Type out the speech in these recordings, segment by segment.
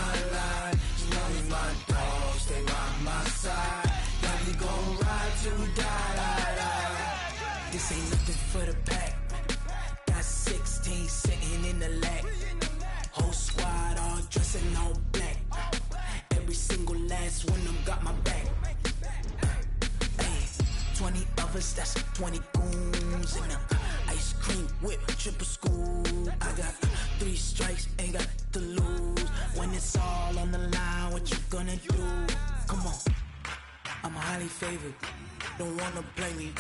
my life. As long as my dogs stay by my side. Yeah, we gon' ride till we die. This ain't nothing for the pack. Got 16 sitting in the lap. Whole squad all dressing all black. Every single last one of them got my back. Hey, 20 of us, that's 20 goons in the ice cream whip, triple school. I got 3 strikes, ain't got to lose. When it's all on the line, what you gonna do? Come on, I'm highly favored. Don't wanna play me,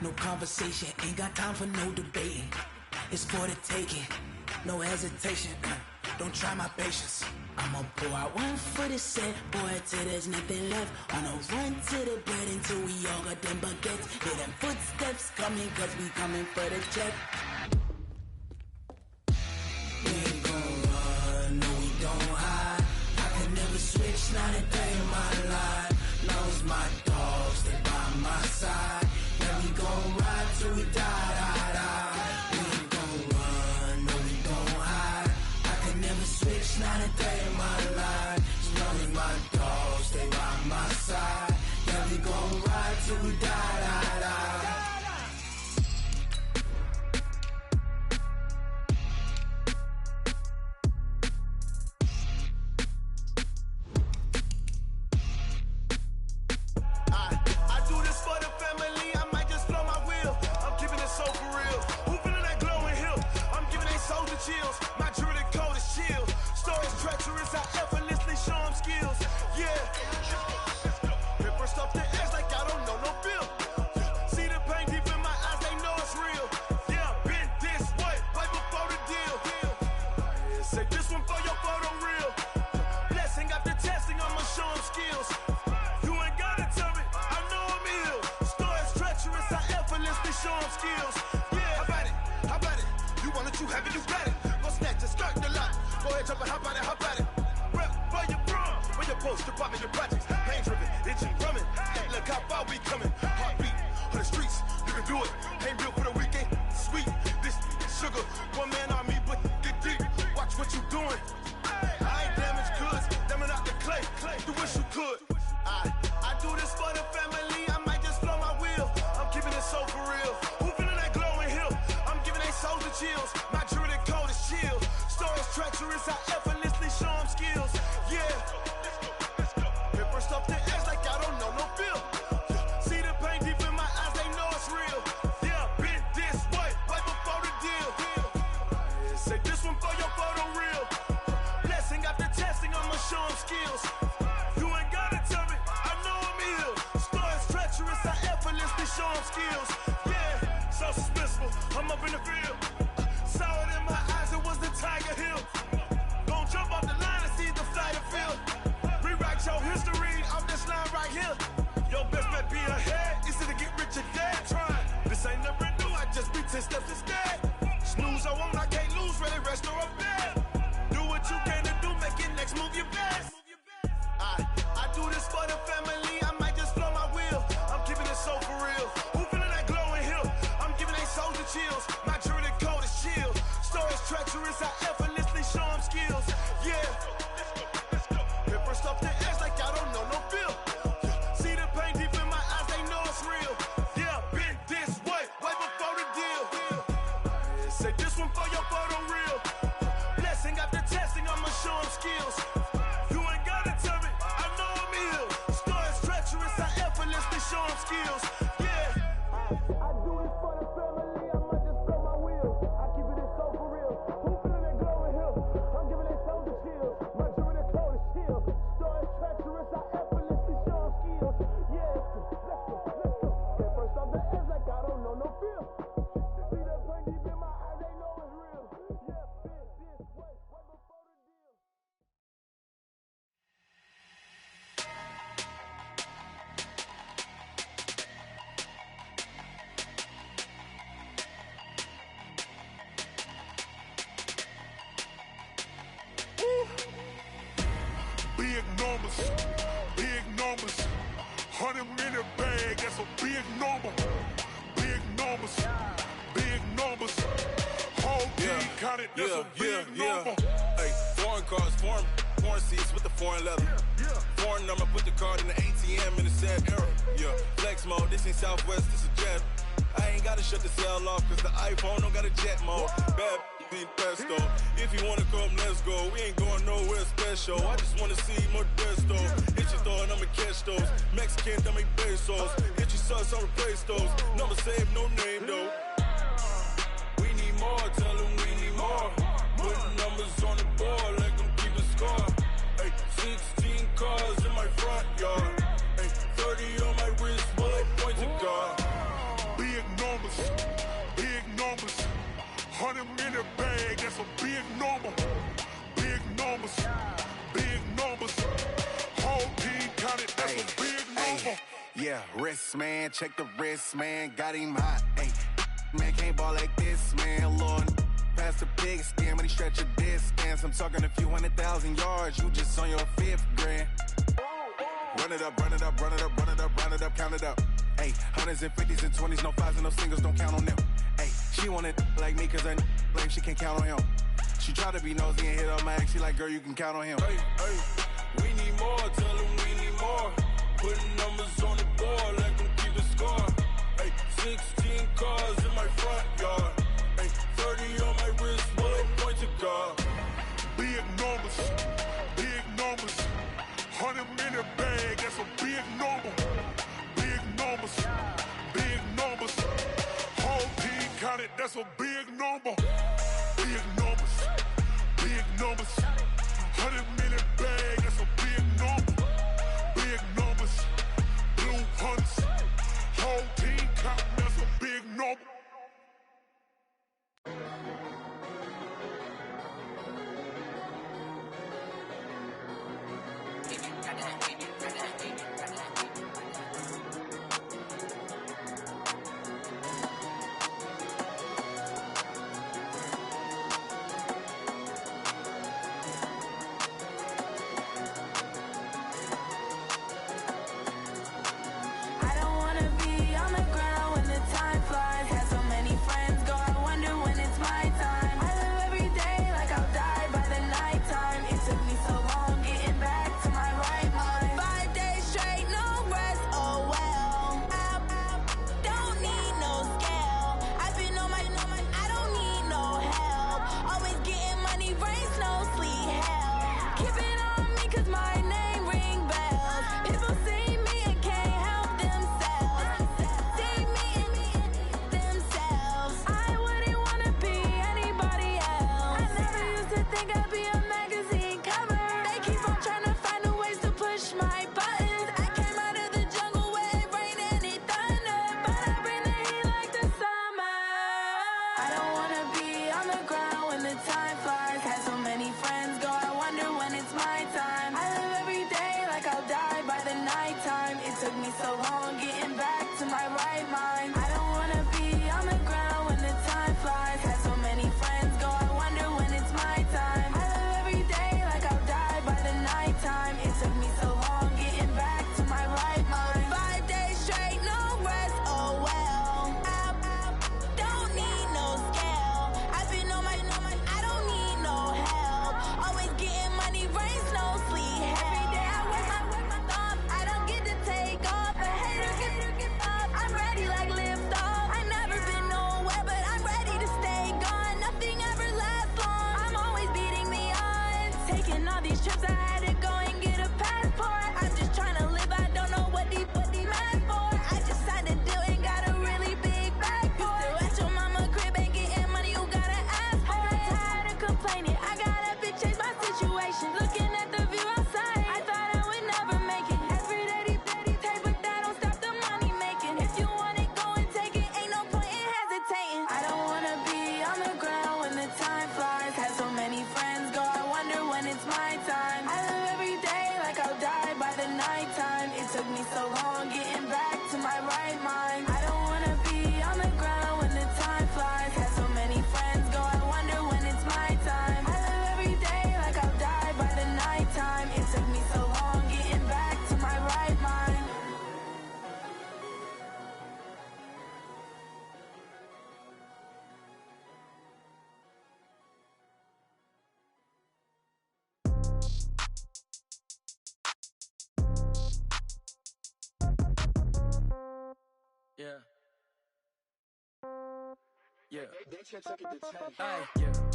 no conversation, ain't got time for no debating. It's for the taking, no hesitation. Don't try my patience. I'ma pull out one for the set, boy, till there's nothing left. On a run to the bed until we all got them baguettes. Hear them footsteps coming, cause we coming for the check. We ain't gon' run, no we don't hide. I can never switch, not a day in my life. Long as my dogs stay by my side. Yeah, we gon' ride till we die. We ain't gon' run, no we don't hide. I can never switch, not a day in my life. As long as my dogs stay by my side. Yeah, we gon' ride till we die. I do this for the family, I might just blow my wheel. I'm keeping it so for real. Who feeling that glowing hill? I'm giving they soldier chills. My jewelry code is chill. Stories treacherous, I effortlessly show them skills. Yeah. Paper stuff the edge like I don't know no bill. See the pain deep in my eyes, they know it's real. Yeah, been this way, way before the deal. Say this one for your photo reel. Blessing after testing, I'ma show them skills. You ain't gotta tell me, I know I'm ill. Stories treacherous, I effortlessly show them skills. Yeah, how about it? How about it? You want it, you have it, you got it. Go snatch it, skirt the lot. Go ahead, jump it, how about it, how about it? Rep where you from, where you post, department, your projects. Pain driven, itching, drumming. Hey, look how far we coming. Heartbeat on the streets, you can do it. Ain't built for the weekend, sweet. This sugar, one man army, but get deep. Watch what you doing. I ain't damaged goods, damn it out the clay. You wish you could. I do this for the family, I might just blow my wheel. I'm keeping it so for real. Who feeling that glowing hill? I'm giving they soldier chills. My jewelry code is chill. Stories treacherous, I effortlessly show them skills. Yeah. Paper stuff the edge like I don't know no bill. See the pain deep in my eyes, they know it's real. Yeah, been this way, way before the deal. Say this one for your photo reel. Blessing after testing, I'ma show them skills. You ain't gotta tell me, I know I'm ill. Stories treacherous, I effortlessly show them skills. Yeah, so suspenseful, I'm up in the field. Saw it in my eyes, it was the Tiger Hill. Gon' jump off the line and see the flight of field. Rewrite your history off this line right here. Your best bet be ahead, easy to get rich or dead. Trying, this ain't never new, I just be 10 steps instead. Snooze I won't, I can't lose, ready, rest or a bed. Do what you can to do, make it next move your best. I do this for the family, I might just blow my wheel. I'm keeping it so for real. Who feeling that glowing hill? I'm giving they soldier chills. My jewelry code is chill. Stories treacherous, I effortlessly show them skills. Yeah. Paper stuff the edge like I don't know no bill. See the pain deep in my eyes, they know it's real. Yeah, been this way, way before the deal. Say this one for your photo reel. Blessing after testing, I'ma show them skills. You ain't gotta tell me, I know I'm ill. Stories treacherous, I effortlessly show them skills. Yeah. I do this for the family, I might just blow my wheel. I keep it so for real. Who feeling that glowing hill? I'm giving they soldier chills. My jewelry code is chill. Stories treacherous, I effortlessly show them skills. Yeah, let's go. Get first off the edge like I don't know no feel. See that pain deep in my eyes, they know it's real. Yeah, been this way, way before the deal. Big numbers, big numbers. 100 minute bag, that's a big number. Big numbers, big numbers. Whole team counted, that's a big number. Hey, foreign cars, foreign foreign seats with the foreign leather. Foreign number, put the card in the ATM in the sad era. Yeah, flex mode, this ain't Southwest, this is jet. I ain't gotta shut the cell off, cause the iPhone don't got a jet mode. Bad be pesto. If you wanna come, let's go. We ain't going nowhere special. I just wanna see Modesto. Hit your thought, I'ma catch those. Mexican, that make pesos. Hit your sus, I'll replace those. Number saved, no name though. We need more, tell them we need more. Putting numbers on the board, like them keep a score. Ay, 16 cars in my front yard. Ay, 30 on my wrist, bullet point to God. Big numbers, big numbers. 100 in the bag, that's a big number. Big numbers, big numbers. Whole team counted, that's a big number. Yeah, wrist man, check the wrist man, got him hot. Ay, man can't ball like this, man. Lord, past the pig skin, when he stretch a distance. I'm talking a few 100,000 yards, you just on your 5th grand. Run it up, run it up, run it up, run it up, run it up, count it up. Ay, hundreds and 50s and 20s, no 5s and no singles, don't count on them. Ay, she want it like me, cause her lame, she can't count on him. She try to be nosy and hit up my ex, she like, girl, you can count on him. Hey, hey, we need more, tell them we need more. Putting numbers on the board, like them keep a score. Ay, 16 cars in my front yard. Ay, 30 on my wrist, bullet point to God. Big numbers, big numbers. 100 in the bag, that's a big number. Big numbers, big numbers. Whole team counted, that's a big number. Big numbers, big numbers. 100 in the bag, that's a big number. Big numbers, blue hunts. Whole team counting, that's a Yeah.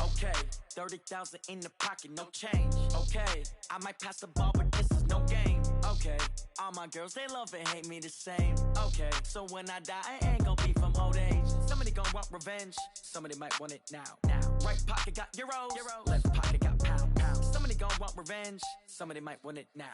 Okay, 30,000 in the pocket, no change. Okay, I might pass the ball, but this is no game. Okay, all my girls, they love and hate me the same. Okay, so when I die, I ain't gon' be from old age. Somebody gon' want revenge, somebody might want it now. Right pocket got euros, left pocket got pounds. Somebody gon' want revenge, somebody might want it now.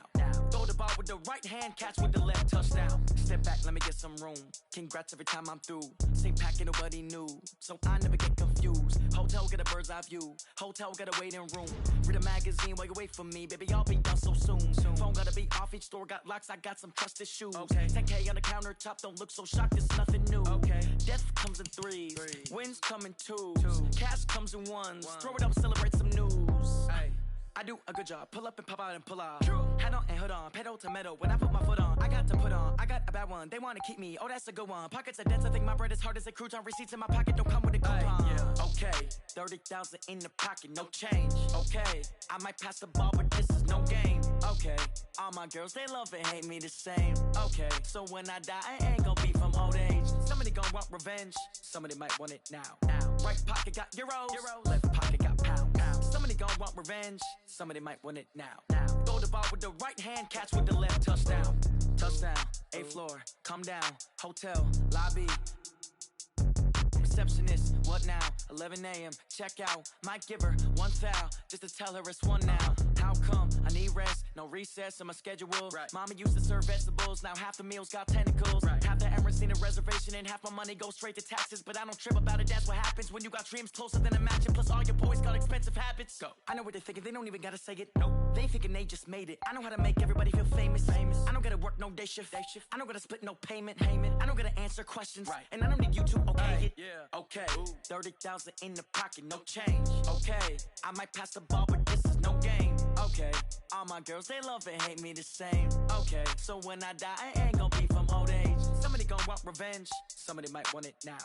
Throw the ball with the right hand, catch with the left, touchdown. Step back, let me get some room. Congrats every time I'm through. Same packet, nobody knew, so I never get confused. Hotel get a bird's eye view, hotel got a waiting room. Read a magazine while you wait for me, baby, I'll be done so soon. Phone gotta be off, each store got locks, I got some trusted shoes. 10K on the countertop, don't look so shocked, it's nothing new. Death comes in threes, wins come in twos, cash comes in ones. Throw it up, celebrate some news. I do a good job, pull up and pop out and pull off. Head on and hood on, pedal to metal. When I put my foot on, I got to put on. I got a bad one, they wanna keep me, oh that's a good one. Pockets are dense, I think my bread is hard as a crouton. Receipts in my pocket don't come with a coupon. Okay, 30,000 in the pocket, no change. Okay, I might pass the ball, but this is no game. Okay, all my girls, they love and hate me the same. Okay, so when I die, I ain't gon' be from old age. Somebody gon' want revenge, somebody might want it now. Right pocket got euros, left pocket got pounds. Somebody gon' want revenge, somebody might want it now. Throw the ball with the right hand, catch with the left, touchdown. Touchdown, 8th floor, come down, hotel, lobby. Receptionist, what now? 11 a.m., check out. Might give her one foul, just to tell her it's one now. How come? I need rest, no recess in my schedule. Mama used to serve vegetables, now half the meals got tentacles. Half the Emirates need a reservation and half my money goes straight to taxes. But I don't trip about it, that's what happens when you got dreams closer than a mansion. Plus all your boys got expensive habits. Go. I know what they're thinking, they don't even gotta say it. Nope. They thinking they just made it. I know how to make everybody feel famous. I don't gotta work no day shift. I don't gotta split no payment. I don't gotta answer questions. And I don't need you to okay it. Okay, 30,000 in the pocket, no change. Okay, I might pass the ball, but this is no game. Okay, all my girls, they love and hate me the same. Okay, so when I die, I ain't gon' be from old age. Somebody gon' want revenge, somebody might want it now.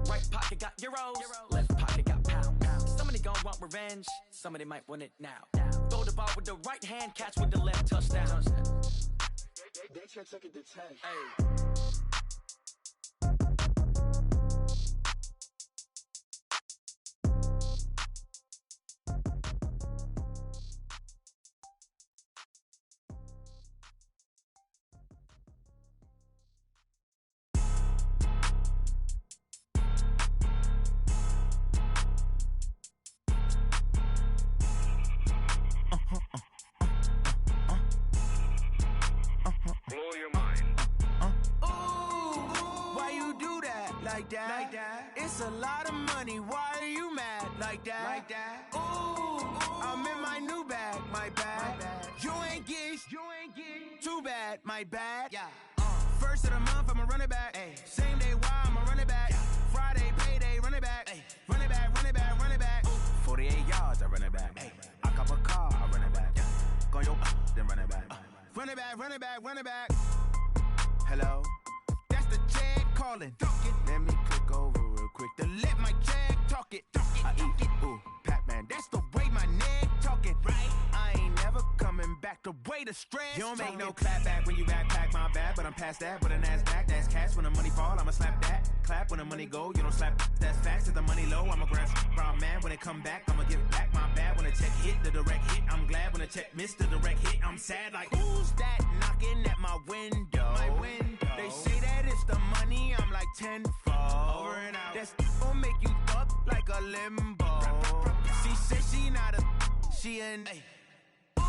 Right pocket got euros, left pocket got pounds. Somebody gon' want revenge, somebody might want it now. Throw the ball with the right hand, catch with the left, touchdown. They took it to 10. Like that. It's a lot of money. Why are you mad like that? Ooh, I'm in my new bag. My bad. You ain't get too bad. My bad. First of the month, I'ma run it back. Same day, why I'ma run it back. Friday, payday, run it back. Run it back, run it back, run it back. 48 yards, I run it back. I cop a car, I run it back. Go your then run it back. Run it back, run it back, run it back. Hello, that's the jag calling. Let me click over real quick to let my jag talk it. I eat it, ooh, Pac-Man, that's the way my neck talking. Right, I ain't never coming back the way the stress. You don't make no clap back when you backpack, my bad, but I'm past that. With a NASDAQ, that's cash. When the money fall, I'ma slap that. Clap when the money go, you don't slap. That's facts. If the money low, I'ma grab brown man. When it come back, I'ma give back. My bad when the check hit, the direct hit. I'm glad when the check missed the direct hit. I'm sad like, who's that knocking at my window? My window. They say that it's the money, I'm like tenfold. Over and out. That's gon' make you up like a limbo. She said she not a, she an. Ooh,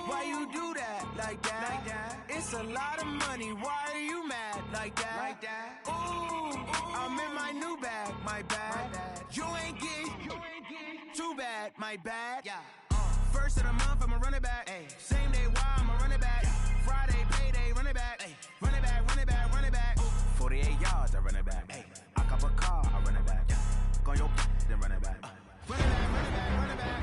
why you do that like that? It's a lot of money. Why are you mad like that? Ooh, I'm in my new bag. My bad. You ain't get too bad. My bad. First of the month, I'ma run it back. Same day, why I'ma run it back. Friday, payday, run it back. Run it back, run it back, run it back. 48 yards, I run it back. I cop a car, I run it back. Go your then run it back. Run it back, run it back, run it back.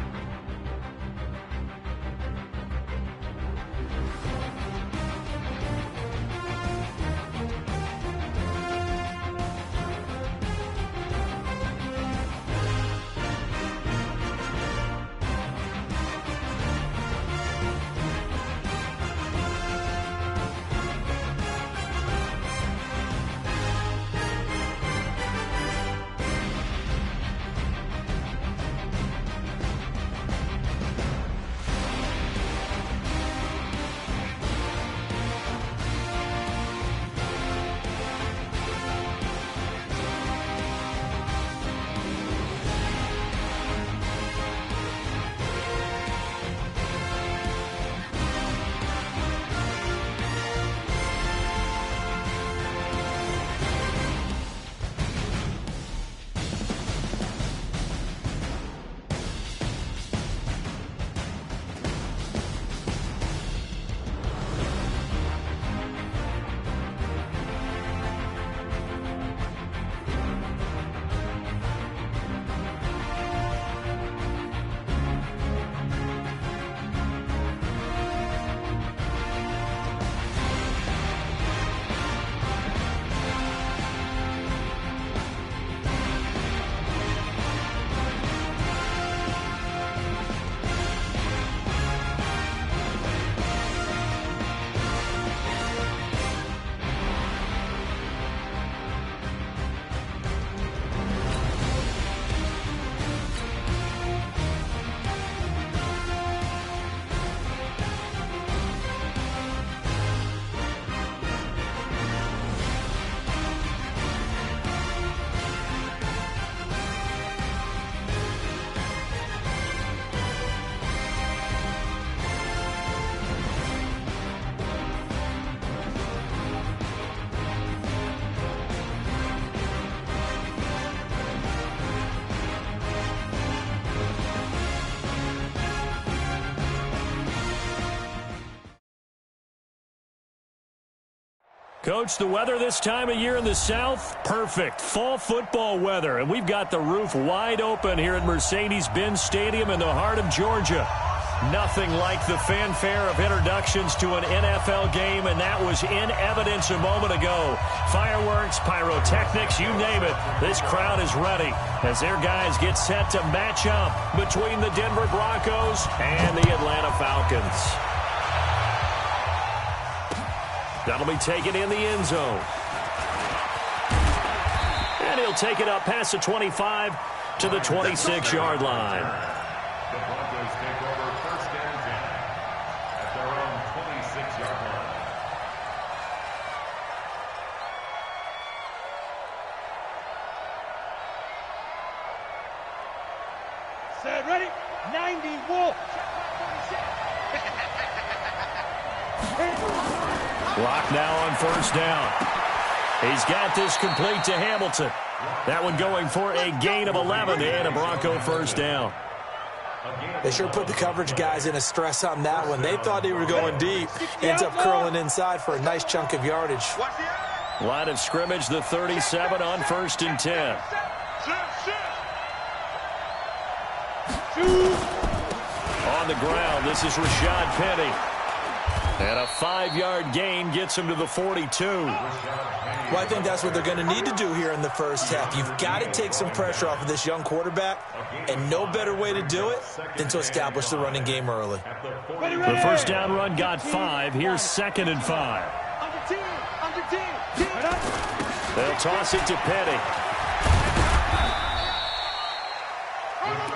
Coach, the weather this time of year in the South, perfect. Fall football weather, and we've got the roof wide open here at Mercedes-Benz Stadium in the heart of Georgia. Nothing like the fanfare of introductions to an NFL game, and that was in evidence a moment ago. Fireworks, pyrotechnics, you name it. This crowd is ready as their guys get set to match up between the Denver Broncos and the Atlanta Falcons. That'll be taken in the end zone. And he'll take it up past the 25 to the 26-yard line. The Broncos take over first and 10 at their own 26-yard line. Set, ready? 90, Wolf. Clock now on first down. He's got this complete to Hamilton. That one going for a gain of 11 and a Bronco first down. They sure put the coverage guys in a stress on that one. They thought they were going deep. Ends up curling inside for a nice chunk of yardage. Line of scrimmage, the 37 on first and 10. On the ground, this is Rashad Penny. And a 5-yard gain gets him to the 42. Well, I think that's what they're going to need to do here in the first half. You've got to take some pressure off of this young quarterback, and no better way to do it than to establish the running game early. The first down run got 5. Here's 2nd and 5. They'll toss it to Penny.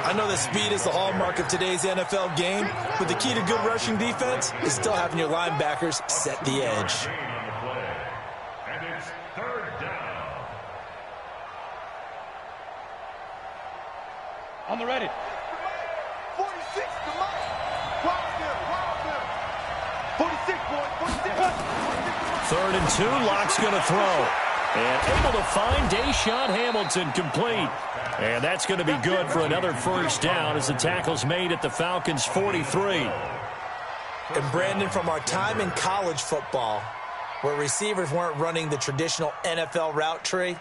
I know that speed is the hallmark of today's NFL game, but the key to good rushing defense is still having your linebackers set the edge. And it's third down. On the ready. 46 to Mike. Wild 46, boys. 46. 3rd and 2. Locke's going to throw. And able to find Deshaun Hamilton complete. And that's going to be good for another first down as the tackle's made at the Falcons' 43. And Brandon, from our time in college football, where receivers weren't running the traditional NFL route tree,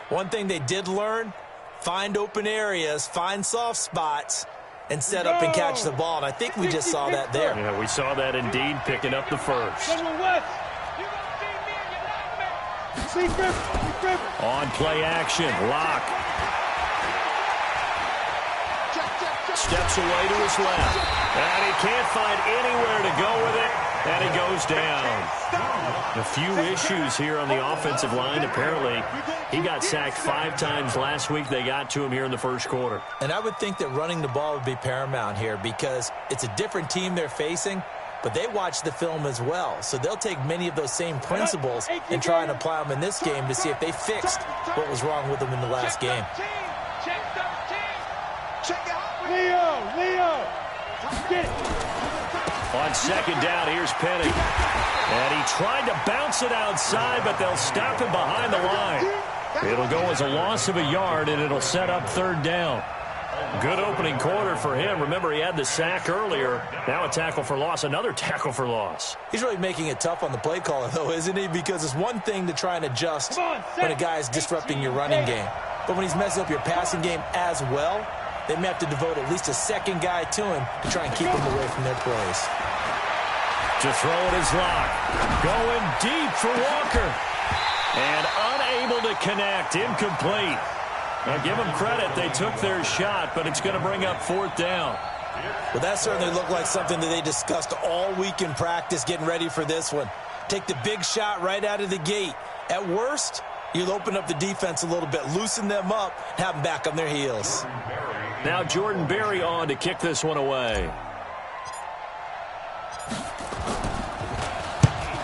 one thing they did learn, find open areas, find soft spots, and set up and catch the ball. And I think we just saw that there. Yeah, we saw that indeed, picking up the first. On play action, Locke. Steps away to his left. And he can't find anywhere to go with it. And he goes down. A few issues here on the offensive line. Apparently, he got sacked 5 times last week. They got to him here in the first quarter. And I would think that running the ball would be paramount here because it's a different team they're facing, but they watch the film as well. So they'll take many of those same principles and try and apply them in this game to see if they fixed what was wrong with them in the last game. Leo. Get it. On second down, here's Penny. And he tried to bounce it outside, but they'll stop him behind the line. It'll go as a loss of a yard, and it'll set up 3rd down. Good opening quarter for him. Remember, he had the sack earlier. Now a tackle for loss, another tackle for loss. He's really making it tough on the play caller, though, isn't he? Because it's one thing to try and adjust when a guy is disrupting your running game. But when he's messing up your passing game as well, they may have to devote at least a second guy to him to try and keep him away from their plays. To throw it is Locke. Going deep for Walker. And unable to connect. Incomplete. Now, give them credit. They took their shot, but it's going to bring up 4th down. Well, that certainly looked like something that they discussed all week in practice getting ready for this one. Take the big shot right out of the gate. At worst, you'll open up the defense a little bit, loosen them up, and have them back on their heels. Now Jordan Berry on to kick this one away.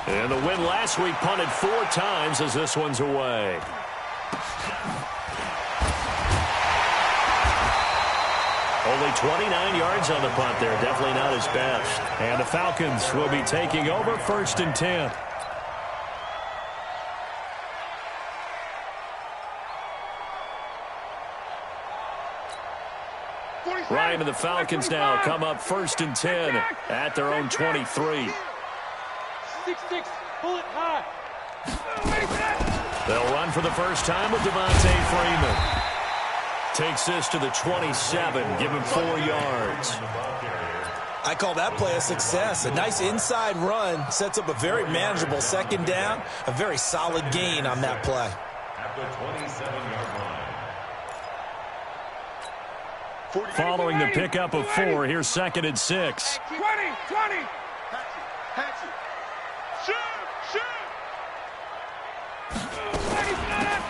And the win last week punted 4 times as this one's away. Only 29 yards on the punt there. Definitely not his best. And the Falcons will be taking over 1st and 10. Ryan and the Falcons now come up 1st and 10 at their own 23. 6-6, pull it high. They'll run for the first time with Devontae Freeman. Takes this to the 27, give him 4 yards. I call that play a success. A nice inside run sets up a very manageable second down, a very solid gain on that play. At the 27-yard line. Following the pickup of 4, here's 2nd and 6. 20.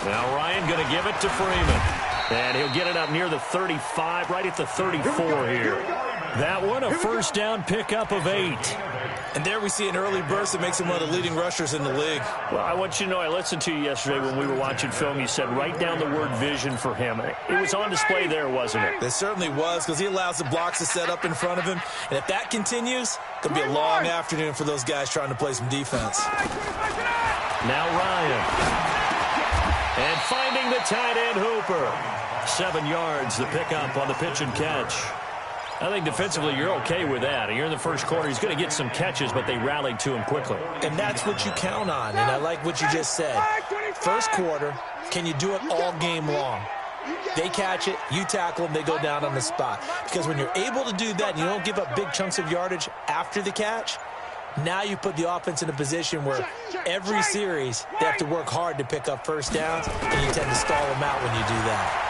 Now Ryan going to give it to Freeman. And he'll get it up near the 35, right at the 34 here. That one, a first down pickup of 8. And there we see an early burst that makes him one of the leading rushers in the league. Well, I want you to know, I listened to you yesterday when we were watching film. You said write down the word vision for him. It was on display there, wasn't it? It certainly was, because he allows the blocks to set up in front of him. And if that continues, it's going to be a long afternoon for those guys trying to play some defense. Now Ryan. And finding the tight end Hooper. 7 yards, the pickup on the pitch and catch. I think defensively you're okay with that. You're in the first quarter. He's going to get some catches, but they rallied to him quickly. And that's what you count on, and I like what you just said. First quarter, can you do it all game long? They catch it, you tackle them, they go down on the spot. Because when you're able to do that and you don't give up big chunks of yardage after the catch, now you put the offense in a position where every series they have to work hard to pick up first downs, and you tend to stall them out when you do that.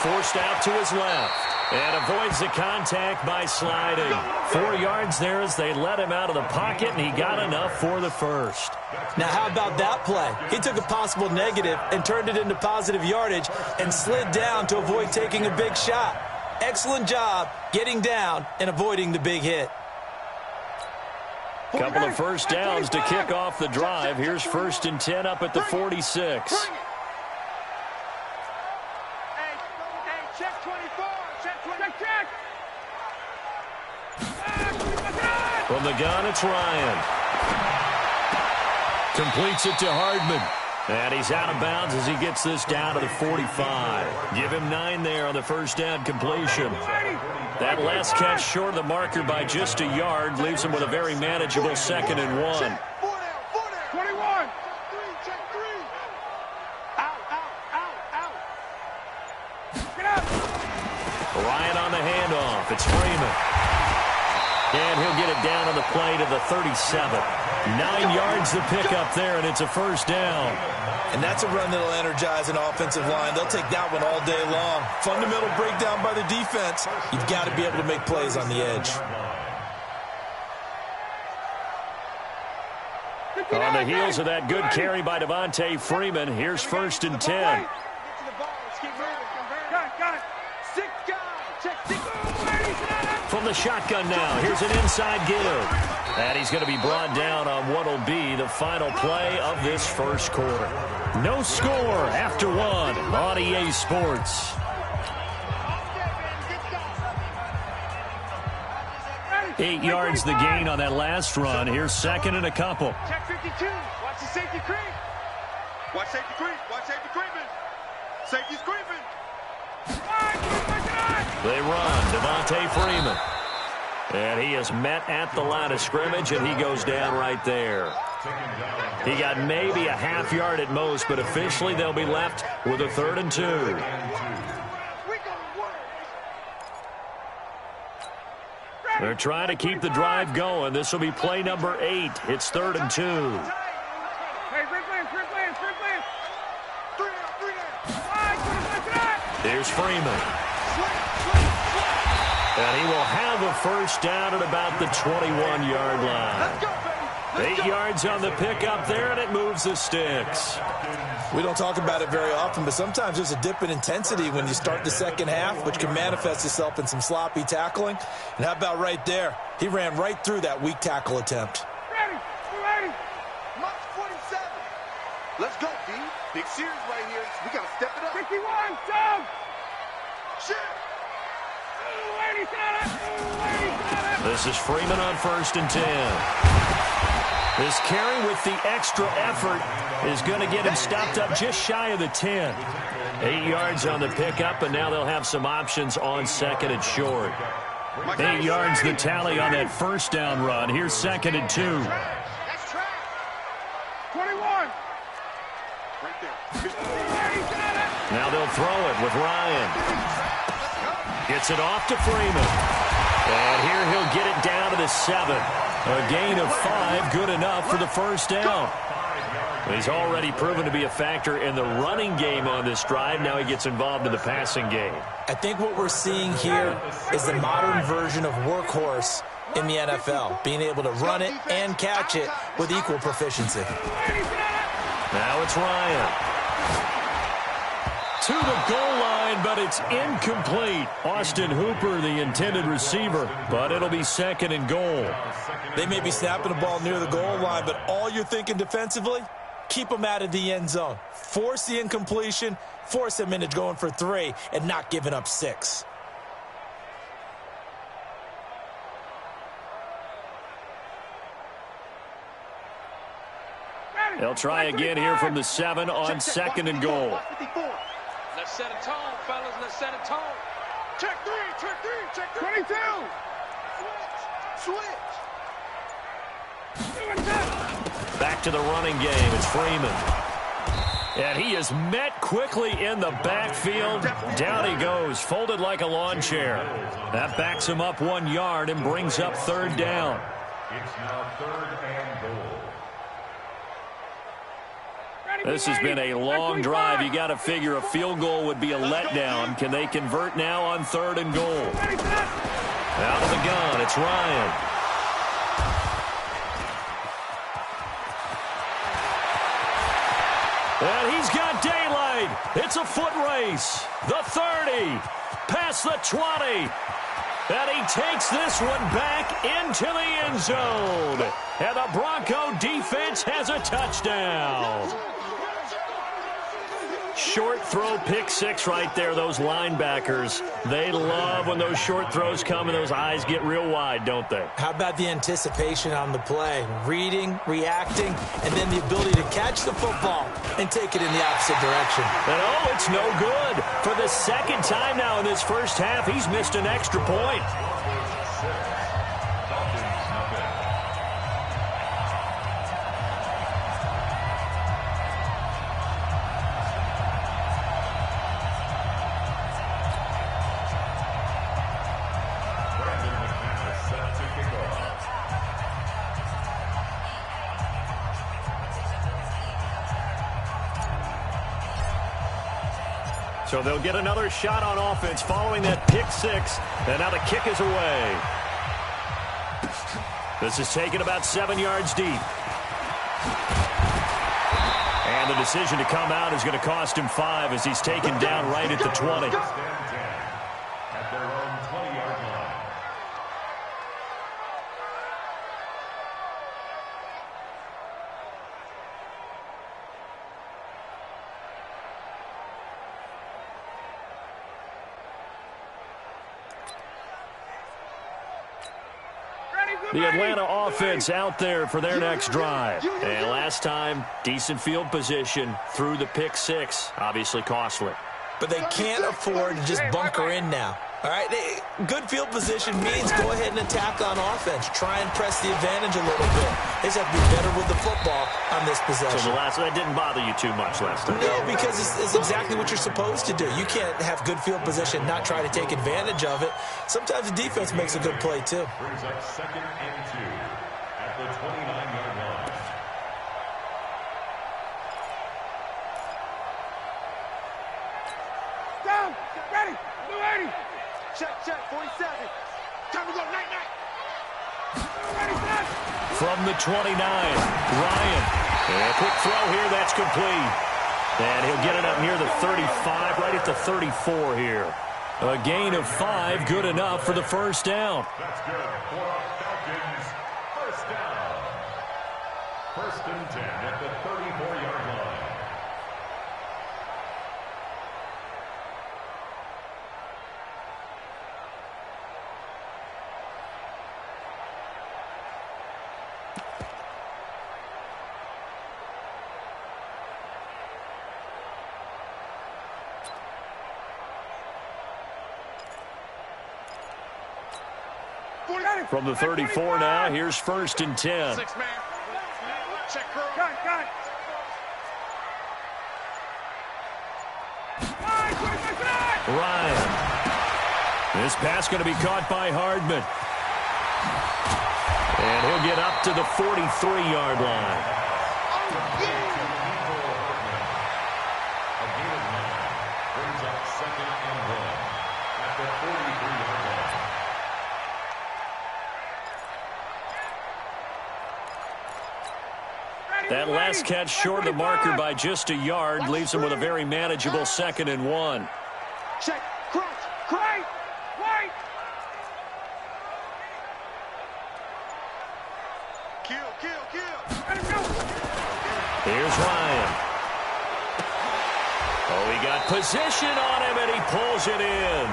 Forced out to his left and avoids the contact by sliding. 4 yards there as they let him out of the pocket, and he got enough for the first. Now, how about that play? He took a possible negative and turned it into positive yardage and slid down to avoid taking a big shot. Excellent job getting down and avoiding the big hit. Couple of first downs to kick off the drive. Here's 1st and 10 up at the 46. From the gun, it's Ryan. Completes it to Hardman. And he's out of bounds as he gets this down to the 45. Give him 9 there on the first down completion. That last catch short of the marker by just a yard leaves him with a very manageable 2nd and 1. 21. Ryan on the handoff. It's Freeman. And he'll get it down on the play to the 37. 9 yards to pick up there, and it's a first down. And that's a run that'll energize an offensive line. They'll take that one all day long. Fundamental breakdown by the defense. You've got to be able to make plays on the edge. On the heels of that good carry by Devontae Freeman, here's 1st and 10. From the shotgun now, here's an inside give. And he's going to be brought down on what will be the final play of this first quarter. No score after 1 on EA Sports. 8 yards the gain on that last run. Here's 2nd and a couple. Check 52. Watch the safety creep. Watch safety creep. Watch safety creeping. Safety's creeping. They run. Devontae Freeman. And he is met at the line of scrimmage, and he goes down right there. He got maybe a half yard at most, but officially they'll be left with a 3rd and 2. They're trying to keep the drive going. This will be play number 8. It's 3rd and 2. Here's Freeman. And he will have a first down at about the 21-yard line. 8 yards on the pickup there, and it moves the sticks. We don't talk about it very often, but sometimes there's a dip in intensity when you start the second half, which can manifest itself in some sloppy tackling. And how about right there? He ran right through that weak tackle attempt. Ready. March 47. Let's go, D. Big series right here. We got to step it up. 51, Doug. Shit. This is Freeman on 1st and 10. This carry with the extra effort is going to get him stopped up just shy of the 10. 8 yards on the pickup, and now they'll have some options on 2nd and short. 8 yards the tally on that first down run. Here's 2nd and 2. throw it with Ryan. Gets it off to Freeman. And here he'll get it down to the 7. A gain of 5, good enough for the first down. He's already proven to be a factor in the running game on this drive. Now he gets involved in the passing game. I think what we're seeing here is the modern version of workhorse in the NFL, being able to run it and catch it with equal proficiency. Now it's Ryan. To the goal line, but it's incomplete. Austin Hooper, the intended receiver, but it'll be 2nd and goal. They may be snapping the ball near the goal line, but all you're thinking defensively, keep them out of the end zone. Force the incompletion, force them into going for 3, and not giving up 6. They'll try again here from the 7 on 2nd and goal. Let's set a tone, fellas. Let's set a tone. Check 3, check 3, check 22. Switch. Back to the running game. It's Freeman. And he is met quickly in the backfield. Down he goes, folded like a lawn chair. That backs him up 1 yard and brings up 3rd down. It's now 3rd and goal. This has been a long drive. You got to figure a field goal would be a letdown. Can they convert now on 3rd and goal? Out of the gun, it's Ryan. And he's got daylight. It's a foot race. The 30, past the 20. And he takes this one back into the end zone. And the Bronco defense has a touchdown. Short throw, pick 6 right there. Those linebackers, they love when those short throws come and those eyes get real wide, don't they? How about the anticipation on the play? Reading, reacting, and then the ability to catch the football and take it in the opposite direction. And oh, it's no good. For the 2nd time now in this first half, he's missed an extra point. So they'll get another shot on offense following that pick 6. And now the kick is away. This is taken about 7 yards deep. And the decision to come out is going to cost him 5 as he's taken down right at the 20. At their own 20-yard line. The Atlanta offense out there for their next drive. And last time, decent field position through the pick 6. Obviously costly. But they can't afford to just bunker in now. All right, good field position means go ahead and attack on offense. Try and press the advantage a little bit. They just have to be better with the football on this possession. So that didn't bother you too much last time? No, because it's exactly what you're supposed to do. You can't have good field position, not try to take advantage of it. Sometimes the defense makes a good play, too. Brings up 2nd and 2 at the 29-yard line. Down, ready, blue 80. Check, 47. Time to go, night. Ready, set. From the 29, Ryan. And a quick throw here, that's complete. And he'll get it up near the 35, right at the 34 here. A gain of 5, good enough for the first down. That's good for Falcons. First down. 1st and 10 at the 34-yard line. From the 34 now, here's 1st and 10. 6 man. Check curl. Got it. Ryan. This pass going to be caught by Hardman. And he'll get up to the 43-yard line. That last catch short of the marker by just a yard leaves him with a very manageable 2nd and 1. Check, crunch, right, right. Kill. Let him go. Here's Ryan. Oh, he got position on him, and he pulls it in.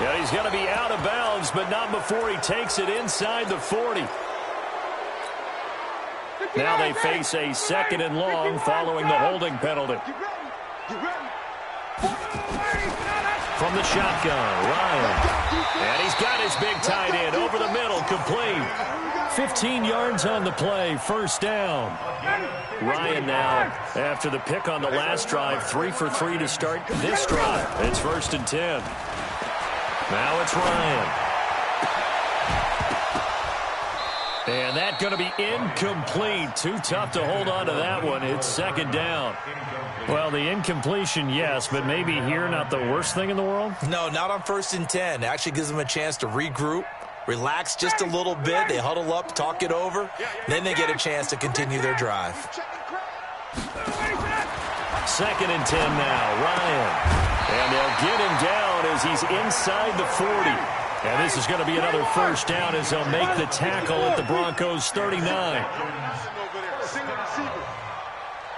Yeah, he's going to be out of bounds, but not before he takes it inside the 40. Now they face a 2nd and long following the holding penalty. From the shotgun, Ryan. And he's got his big tight end over the middle, complete. 15 yards on the play, 1st down. Ryan now, after the pick on the last drive, 3 for 3 to start this drive. It's 1st and 10. Now it's Ryan. And that's going to be incomplete. Too tough to hold on to that one. It's 2nd down. Well, the incompletion, yes, but maybe here not the worst thing in the world? No, not on 1st and 10. It actually gives them a chance to regroup, relax just a little bit. They huddle up, talk it over. Then they get a chance to continue their drive. 2nd and 10 now, Ryan. And they'll get him down as he's inside the 40. And this is going to be another 1st down as they'll make the tackle at the Broncos' 39.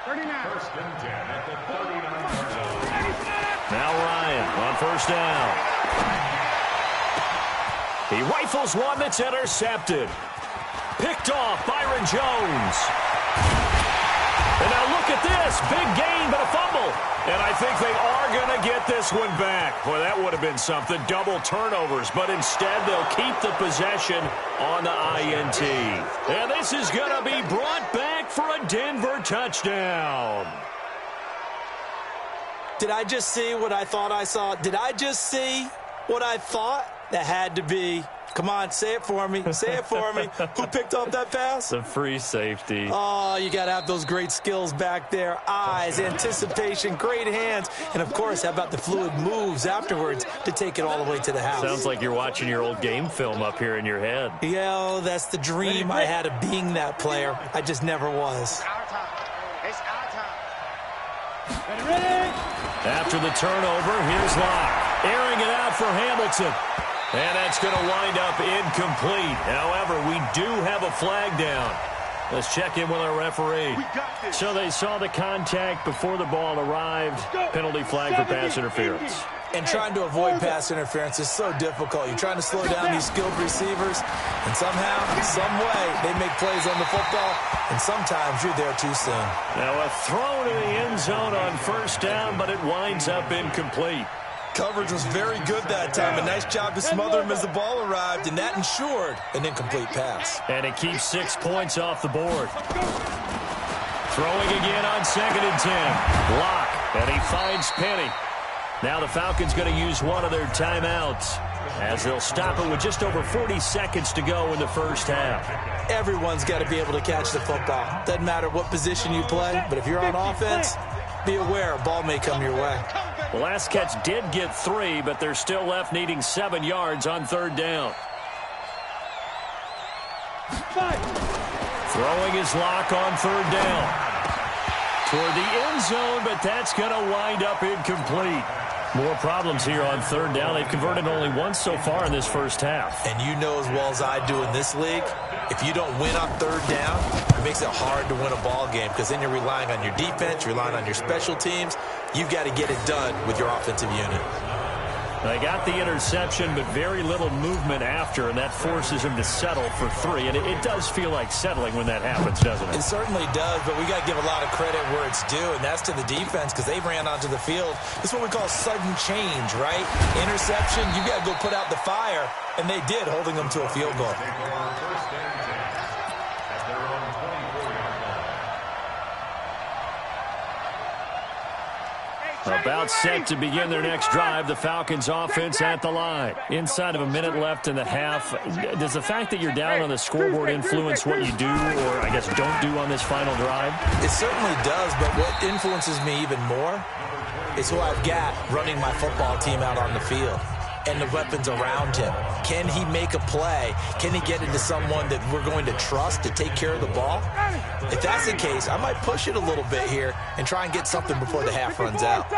1st and 10 at the 39-yard line. Now Ryan on 1st down. He rifles one that's intercepted. Picked off Byron Jones. And now look at this. Big gain, but a fumble. And I think they are going to get this one back. Boy, that would have been something. Double turnovers. But instead, they'll keep the possession on the INT. And this is going to be brought back for a Denver touchdown. Did I just see what I thought I saw? Did I just see what I thought? That had to be. Come on, say it for me. Say it for me. Who picked off that pass? The free safety. Oh, you got to have those great skills back there. Eyes, anticipation, great hands. And, of course, how about the fluid moves afterwards to take it all the way to the house? Sounds like you're watching your old game film up here in your head. Yeah, oh, that's the dream I had of being that player. I just never was. It's our time. After the turnover, here's Locke. Airing it out for Hamilton. And that's going to wind up incomplete. However, we do have a flag down. Let's check in with our referee. So they saw the contact before the ball arrived. Penalty flag for pass interference. And trying to avoid pass interference is so difficult. You're trying to slow down these skilled receivers, and somehow, some way, they make plays on the football, and sometimes you're there too soon. Now a throw to the end zone on 1st down, but it winds up incomplete. Coverage was very good that time. A nice job to smother him as the ball arrived, and that ensured an incomplete pass. And it keeps 6 points off the board. Throwing again on 2nd and 10. Locke, and he finds Penny. Now the Falcons going to use one of their timeouts as they'll stop it with just over 40 seconds to go in the 1st half. Everyone's got to be able to catch the football. Doesn't matter what position you play, but if you're on offense, be aware a ball may come your way. The last catch did get 3, but they're still left needing 7 yards on 3rd down. Throwing his Locke on 3rd down. Toward the end zone, but that's going to wind up incomplete. More problems here on 3rd down. They've converted only once so far in this 1st half. And you know as well as I do in this league, if you don't win on 3rd down, it makes it hard to win a ball game because then you're relying on your defense, you're relying on your special teams. You've got to get it done with your offensive unit. They got the interception, but very little movement after, and that forces him to settle for 3. And it does feel like settling when that happens, doesn't it? It certainly does, but we got to give a lot of credit where it's due, and that's to the defense because they ran onto the field. This is what we call sudden change, right? Interception, you got to go put out the fire, and they did, holding them to a field goal. About set to begin their next drive, the Falcons offense at the line. Inside of a minute left in the half, does the fact that you're down on the scoreboard influence what you do or, I guess, don't do on this final drive? It certainly does, but what influences me even more is who I've got running my football team out on the field and the weapons around him. Can he make a play? Can he get into someone that we're going to trust to take care of the ball? If that's the case, I might push it a little bit here and try and get something before the half runs out.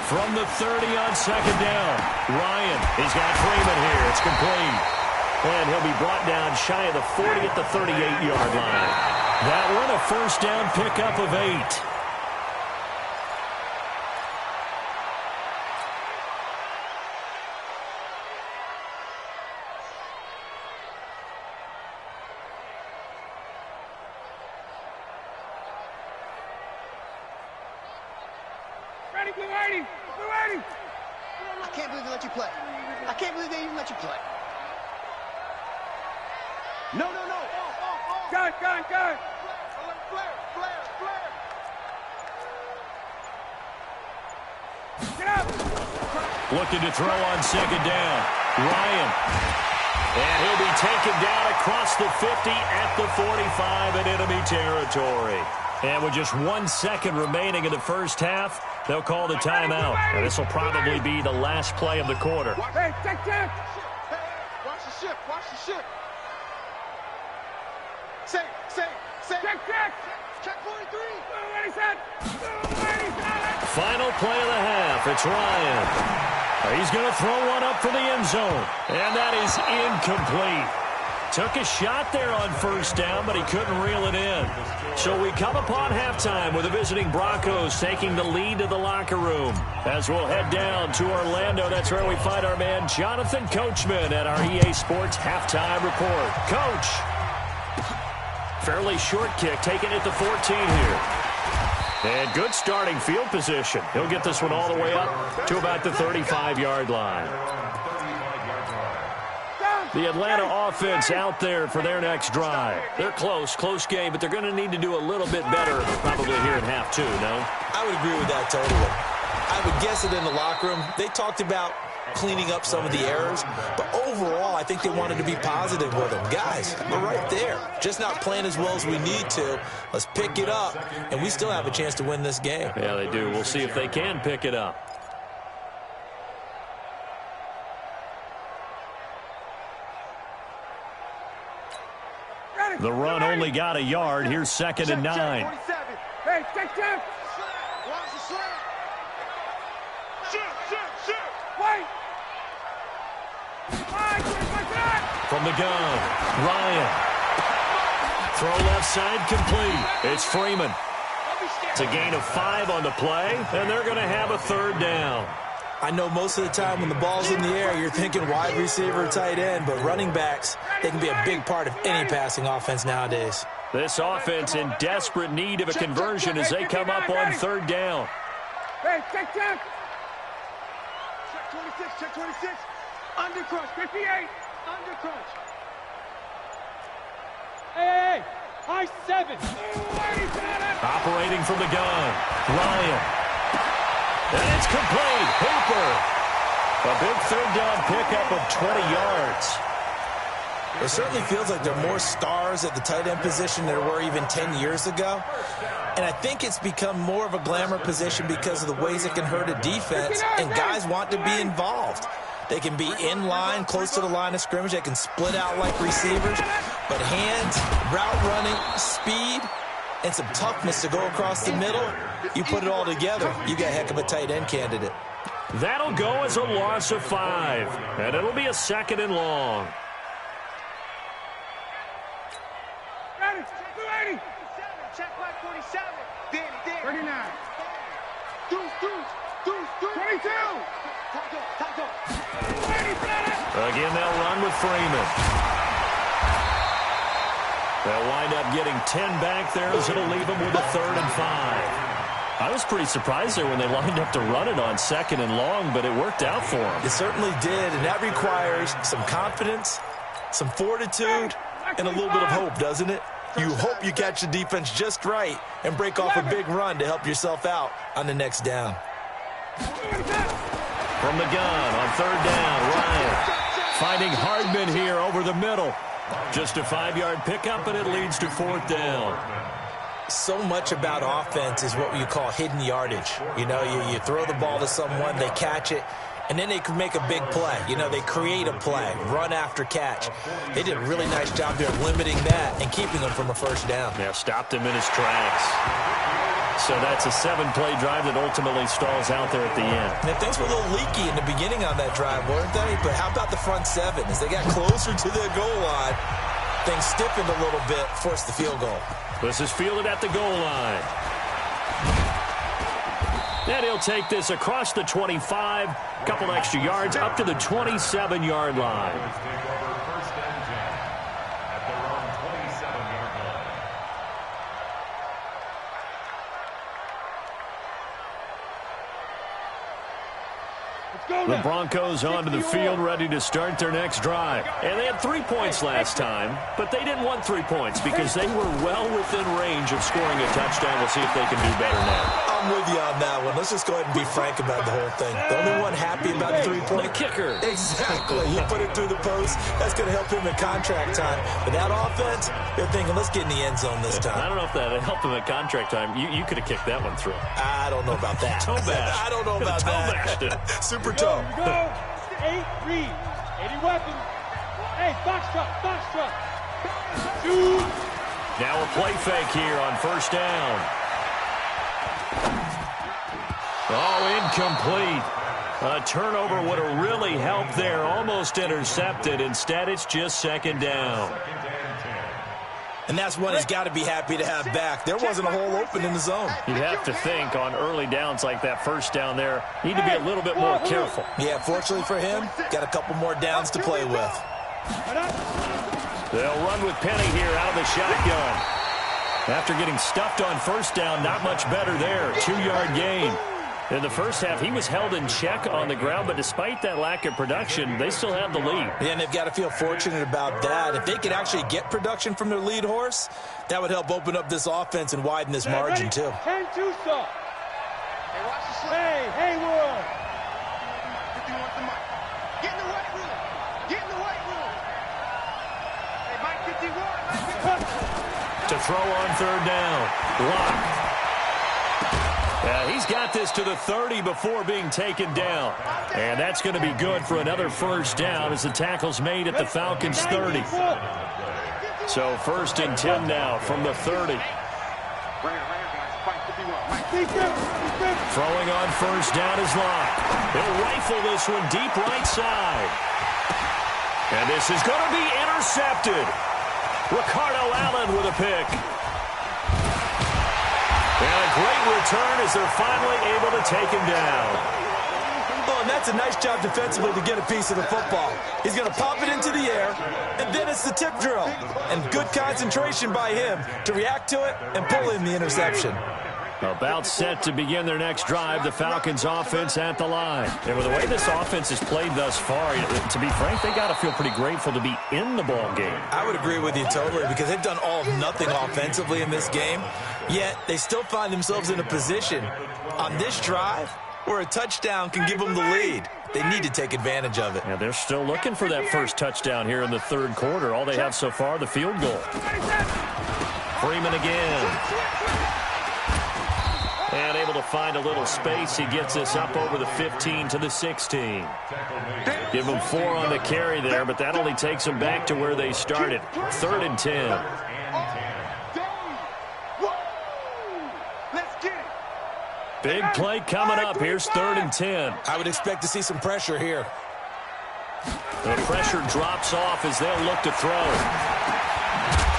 From the 30 on second down, Ryan, he's got Freeman here. It's complete. And he'll be brought down shy of the 40 at the 38-yard line. That one a first down pickup of 8. I can't believe they let you play. I can't believe they even let you play. No. Gun. Flare. Get up. Looking to throw on second down. Ryan. And he'll be taken down across the 50 at the 45 in enemy territory. And with just 1 second remaining in the first half, they'll call the timeout. And this will probably be the last play of the quarter. Hey, check. Hey, watch the ship. Say. Check 43. Final play of the half. It's Ryan. He's going to throw one up for the end zone. And that is incomplete. Took a shot there on first down, but he couldn't reel it in. So we come upon halftime with the visiting Broncos taking the lead to the locker room. As we'll head down to Orlando, that's where we find our man Jonathan Coachman at our EA Sports Halftime Report. Coach, fairly short kick, taken at the 14 here. And good starting field position. He'll get this one all the way up to about the 35-yard line. The Atlanta offense out there for their next drive. They're close game, but they're going to need to do a little bit better probably here in half two, no? I would agree with that totally. I would guess that in the locker room, they talked about cleaning up some of the errors, but overall, I think they wanted to be positive with them. Guys, we're right there. Just not playing as well as we need to. Let's pick it up, and we still have a chance to win this game. Yeah, they do. We'll see if they can pick it up. The run only got a yard. Here's second and 9. Hey, check. Watch the slant. Shoot. Wait. From the gun, Ryan. Throw left side complete. It's Freeman. It's a gain of 5 on the play, and they're going to have a third down. I know most of the time when the ball's in the air, you're thinking wide receiver, tight end, but running backs, they can be a big part of any passing offense nowadays. This offense in desperate need of a conversion as they come up on third down. Hey, check. Check 26. Under crunch, 58. Under crunch. Hey, high 7. Operating from the gun, Ryan. And it's complete. Hooper. A big third down pickup of 20 yards. It certainly feels like there are more stars at the tight end position than there were even 10 years ago. And I think it's become more of a glamour position because of the ways it can hurt a defense, and guys want to be involved. They can be in line, close to the line of scrimmage. They can split out like receivers. But hands, route running, speed, and some toughness to go across the middle, you put it all together, you got a heck of a tight end candidate. That'll go as a loss of 5, and it'll be a second and long. Check 47. Danny. 39. Deuce. 22. Taco. Again, they'll run with Freeman. They'll wind up getting 10 back there as it'll leave them with a 3rd and 5. I was pretty surprised there when they lined up to run it on 2nd and long, but it worked out for them. It certainly did, and that requires some confidence, some fortitude, and a little bit of hope, doesn't it? You hope you catch the defense just right and break off a big run to help yourself out on the next down. From the gun on third down, Ryan finding Hardman here over the middle. Just a 5-yard pickup, and it leads to fourth down. So much about offense is what you call hidden yardage. You know, you throw the ball to someone, they catch it, and then they can make a big play. You know, they create a play, run after catch. They did a really nice job there of limiting that and keeping them from a first down. Yeah, stopped him in his tracks. So that's a 7-play drive that ultimately stalls out there at the end. And things were a little leaky in the beginning on that drive, weren't they? But how about the front seven? As they got closer to the goal line, things stiffened a little bit, forced the field goal. This is fielded at the goal line. And he'll take this across the 25, a couple extra yards, up to the 27-yard line. The Broncos onto the field, ready to start their next drive. And they had 3 points last time, but they didn't want 3 points because they were well within range of scoring a touchdown. We'll see if they can do better now. I'm with you on that one. Let's just go ahead and be frank about the whole thing. The only one happy about the 3-point. The kicker. Exactly. He put it through the post. That's going to help him in contract time. But that offense, they're thinking, let's get in the end zone this time. I don't know if that helped him at contract time. You could have kicked that one through. I don't know about that. Toe bash. I don't know about that. Super toe. Go. 8 read. 80 weapons. Hey, box truck. Shoot. Now a play fake here on first down. Oh, incomplete. A turnover would have really helped there. Almost intercepted. Instead, it's just second down. And that's one he's got to be happy to have back. There wasn't a hole open in the zone. You'd have to think on early downs like that first down there, need to be a little bit more careful. Yeah, fortunately for him, got a couple more downs to play with. They'll run with Penny here out of the shotgun. After getting stuffed on first down, not much better there. 2-yard gain. In the first half, he was held in check on the ground, but despite that lack of production, they still have the lead. Yeah, and they've got to feel fortunate about that. If they could actually get production from their lead horse, that would help open up this offense and widen this margin, too. 10-2 stop. Hey, Haywood. Get in the white room. Hey, Mike 51. To throw on third down. Block. He's got this to the 30 before being taken down. And that's going to be good for another first down as the tackle's made at the Falcons' 30. So first and 10 now from the 30. Throwing on first down is Locke. He'll rifle this one deep right side. And this is going to be intercepted. Ricardo Allen with a pick. And a great return as they're finally able to take him down. Oh, and that's a nice job defensively to get a piece of the football. He's going to pop it into the air, and then it's the tip drill. And good concentration by him to react to it and pull in the interception. About set to begin their next drive, the Falcons offense at the line. And with the way this offense has played thus far, to be frank, they got to feel pretty grateful to be in the ball game. I would agree with you totally because they've done all of nothing offensively in this game, yet they still find themselves in a position on this drive where a touchdown can give them the lead. They need to take advantage of it. Yeah, they're still looking for that first touchdown here in the third quarter. All they have so far, the field goal. Freeman again. And able to find a little space. He gets this up over the 15 to the 16. Give them 4 on the carry there, but that only takes them back to where they started. 3rd and 10. Big play coming up. Here's 3rd and 10. I would expect to see some pressure here. The pressure drops off as they'll look to throw.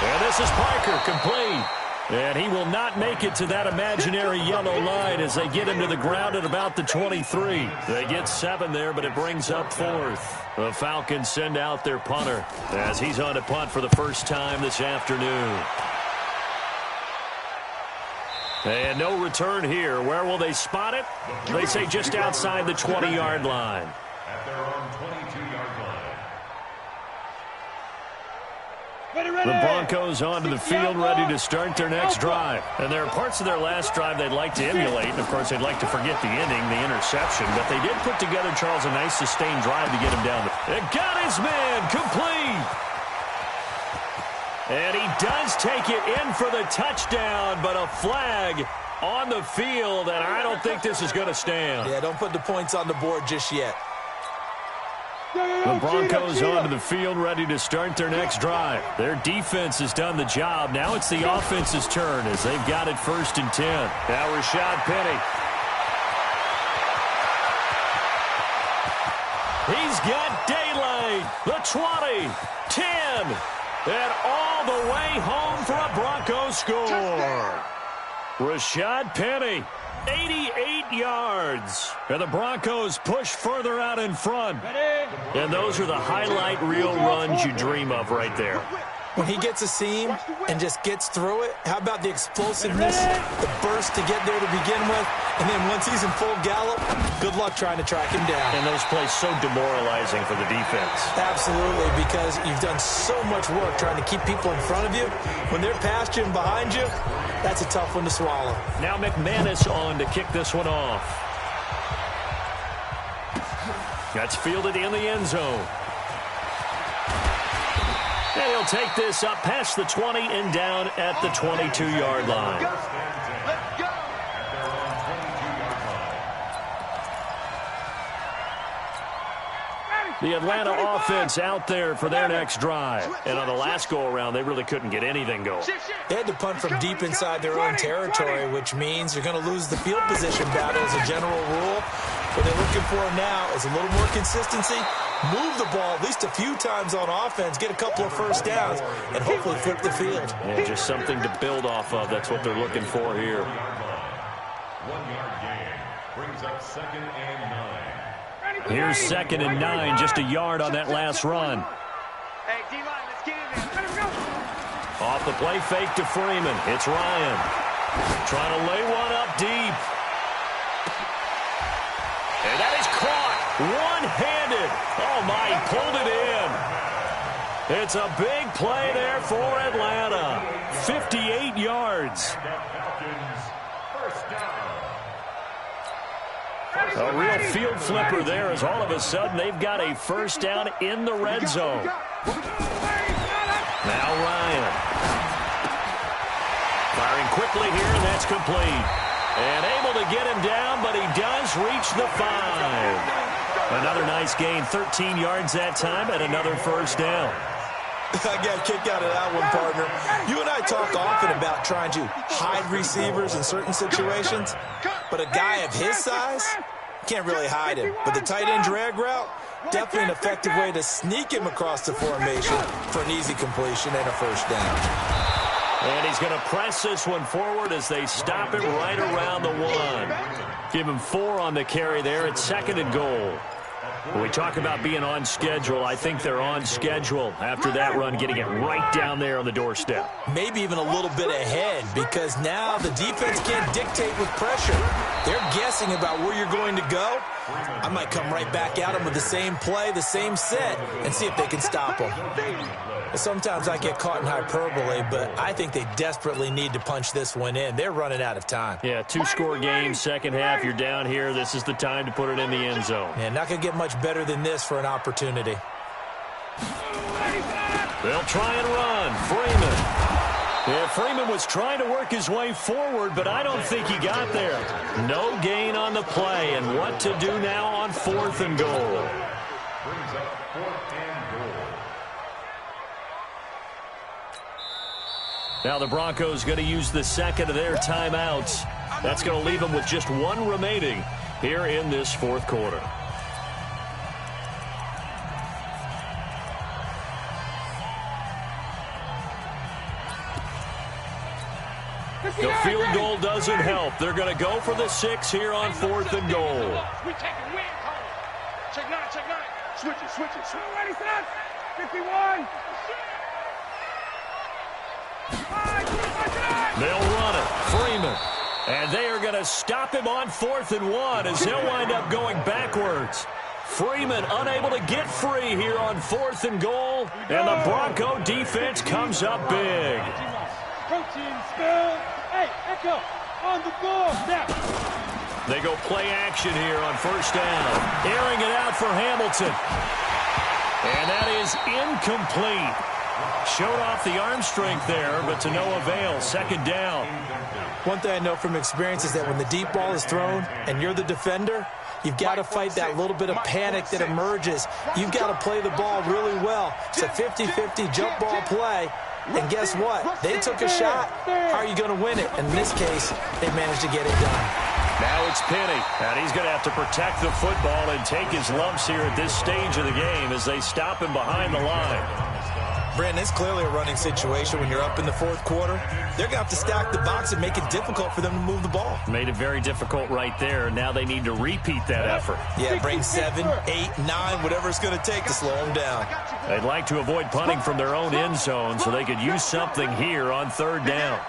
And this is Parker, complete. And he will not make it to that imaginary yellow line as they get him to the ground at about the 23. They get 7 there, but it brings up 4th. The Falcons send out their punter as he's on to punt for the first time this afternoon. And no return here. Where will they spot it? They say just outside the 20-yard line. At their own 22-yard line. The Broncos onto the field, ready to start their next drive. And there are parts of their last drive they'd like to emulate. And, of course, they'd like to forget the inning, the interception. But they did put together, Charles, a nice sustained drive to get him down. It got his man complete. And he does take it in for the touchdown, but a flag on the field, and I don't think this is going to stand. Yeah, don't put the points on the board just yet. The Broncos onto the field, ready to start their next drive. Their defense has done the job. Now it's the offense's turn as they've got it 1st and 10. Now Rashad Penny. He's got daylight. The 20, 10, and all the way home for a Broncos score. Rashad Penny. 88 yards. And the Broncos push further out in front. And those are the highlight reel runs you dream of right there. When he gets a seam and just gets through it, how about the explosiveness, the burst to get there to begin with, and then once he's in full gallop, good luck trying to track him down. And those plays so demoralizing for the defense. Absolutely, because you've done so much work trying to keep people in front of you. When they're past you and behind you, that's a tough one to swallow. Now McManus on to kick this one off. That's fielded in the end zone. And he'll take this up past the 20 and down at the 22-yard line. The Atlanta offense out there for their next drive. And on the last go-around, they really couldn't get anything going. They had to punt from deep inside their own territory, which means you're going to lose the field position battle as a general rule. What they're looking for now is a little more consistency, move the ball at least a few times on offense, get a couple of first downs, and hopefully flip the field. Yeah, just something to build off of. That's what they're looking for here. 1-yard gain brings up 2nd and 9. Here's 2nd and 9, just a yard on that last run. Hey, D-line, let's get in there. Let him go. Off the play fake to Freeman. It's Ryan. Trying to lay one up deep. And that is caught one-handed. Oh, my, he pulled it in. It's a big play there for Atlanta. 58 yards. A real field flipper there as all of a sudden they've got a first down in the red zone. Now Ryan. Firing quickly here, and that's complete. And able to get him down, but he does reach the 5. Another nice gain, 13 yards that time, and another first down. I got a kick out of that one, partner. You and I talk often about trying to hide receivers in certain situations, but a guy of his size can't really hide him. But the tight end drag route, definitely an effective way to sneak him across the formation for an easy completion and a first down. And he's going to press this one forward as they stop it right around the 1. Give him 4 on the carry there. It's 2nd and goal. When we talk about being on schedule, I think they're on schedule after that run, getting it right down there on the doorstep. Maybe even a little bit ahead, because now the defense can't dictate with pressure. They're guessing about where you're going to go. I might come right back at them with the same play, the same set, and see if they can stop them. Sometimes I get caught in hyperbole, but I think they desperately need to punch this one in. They're running out of time. Yeah, 2-score game, second half. You're down here. This is the time to put it in the end zone. Yeah, not going to get much better than this for an opportunity. They'll try and run. Freeman. Yeah, Freeman was trying to work his way forward, but I don't think he got there. No gain on the play, and what to do now on 4th and goal. Brings up 4th and goal. Now the Broncos going to use the second of their timeouts. That's going to leave them with just 1 remaining here in this 4th quarter. The field goal doesn't help. They're going to go for the 6 here on 4th and goal. We taking win call. Check 9, check 9. Switch it. Ready, set. 51. They'll run it. Freeman. And they are going to stop him on 4th and 1 as he'll wind up going backwards. Freeman unable to get free here on 4th and goal, and the Bronco defense comes up big. Protein spill. Hey, Echo, on the ball now. They go play action here on 1st down. Airing it out for Hamilton. And that is incomplete. Showed off the arm strength there, but to no avail. 2nd down. One thing I know from experience is that when the deep ball is thrown and you're the defender, you've got to fight that little bit of panic that emerges. You've got to play the ball really well. It's a 50-50 jump ball play. And guess what? They took a shot. How are you going to win it? In this case, they managed to get it done. Now it's Penny, and he's going to have to protect the football and take his lumps here at this stage of the game as they stop him behind the line. Brandon, it's clearly a running situation when you're up in the 4th quarter. They're going to have to stack the box and make it difficult for them to move the ball. Made it very difficult right there. Now they need to repeat that effort. Yeah, bring 7, 8, 9, whatever it's going to take to slow them down. They'd like to avoid punting from their own end zone so they could use something here on 3rd down.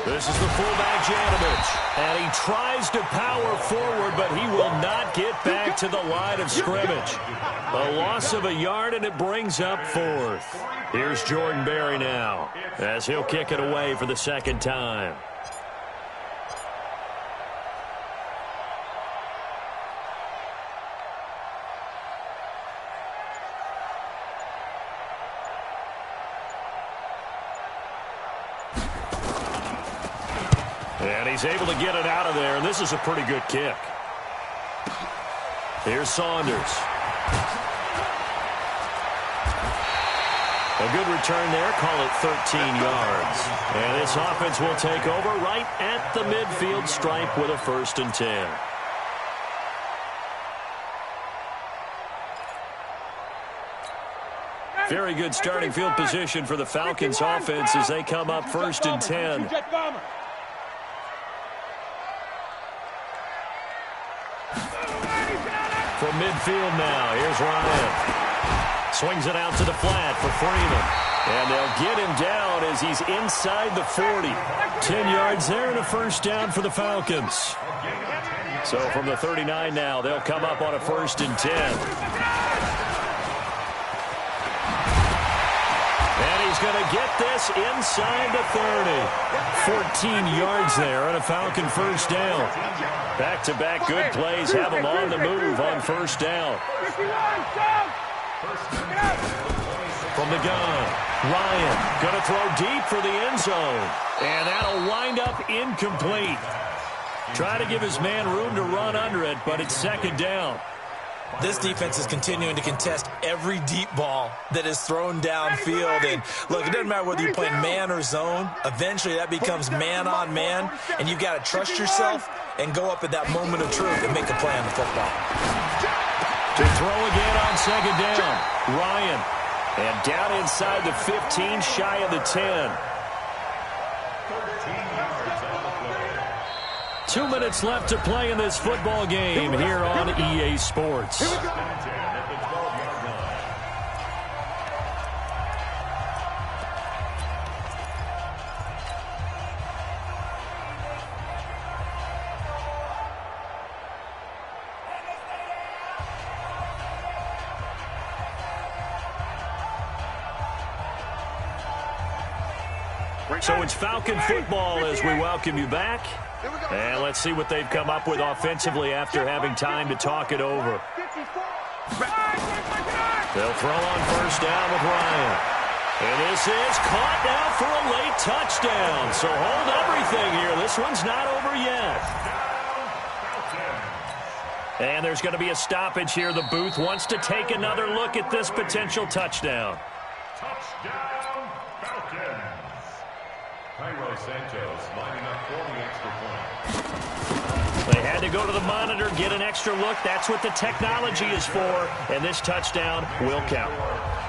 This is the fullback, Janovich, and he tries to power forward, but he will not get back to the line of scrimmage. A loss of a yard, and it brings up 4th. Here's Jordan Berry now, as he'll kick it away for the 2nd time. And he's able to get it out of there, and this is a pretty good kick. Here's Saunders. A good return there, call it 13 yards. And this offense will take over right at the midfield stripe with a 1st and 10. Very good starting field position for the Falcons offense as they come up 1st and 10. From midfield now, here's Ryan. Swings it out to the flat for Freeman. And they'll get him down as he's inside the 40. 10 yards there and a 1st down for the Falcons. So from the 39 now, they'll come up on a 1st and 10. And he's going to get this inside the 30. 14 yards there and a Falcon 1st down. Back-to-back good plays have him on the move on 1st down. From the gun, Ryan going to throw deep for the end zone. And that'll wind up incomplete. Try to give his man room to run under it, but it's 2nd down. This defense is continuing to contest every deep ball that is thrown downfield. And, look, it doesn't matter whether you're playing man or zone. Eventually, that becomes man-on-man, and you've got to trust yourself and go up at that moment of truth and make a play on the football. To throw again on 2nd down, Ryan. And down inside the 15, shy of the 10. 2 minutes left to play in this football game here on EA Sports. So it's Falcon football as we welcome you back. And let's see what they've come up with offensively after having time to talk it over. They'll throw on 1st down with Ryan. And this is caught now for a late touchdown. So hold everything here. This one's not over yet. And there's going to be a stoppage here. The booth wants to take another look at this potential touchdown. Touchdown, Falcons. Cairo Santos lining up for the extra point. They had to go to the monitor, get an extra look. That's what the technology is for. And this touchdown will count.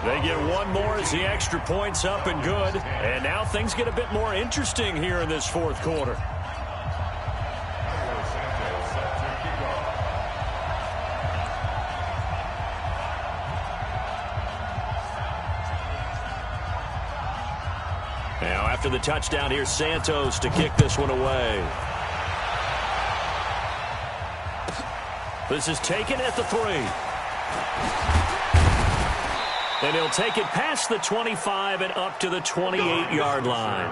They get one more as the extra point's up and good. And now things get a bit more interesting here in this 4th quarter. Cairo Santos set to kick off. Now after the touchdown, here's Santos to kick this one away. This is taken at the 3. And he'll take it past the 25 and up to the 28-yard line.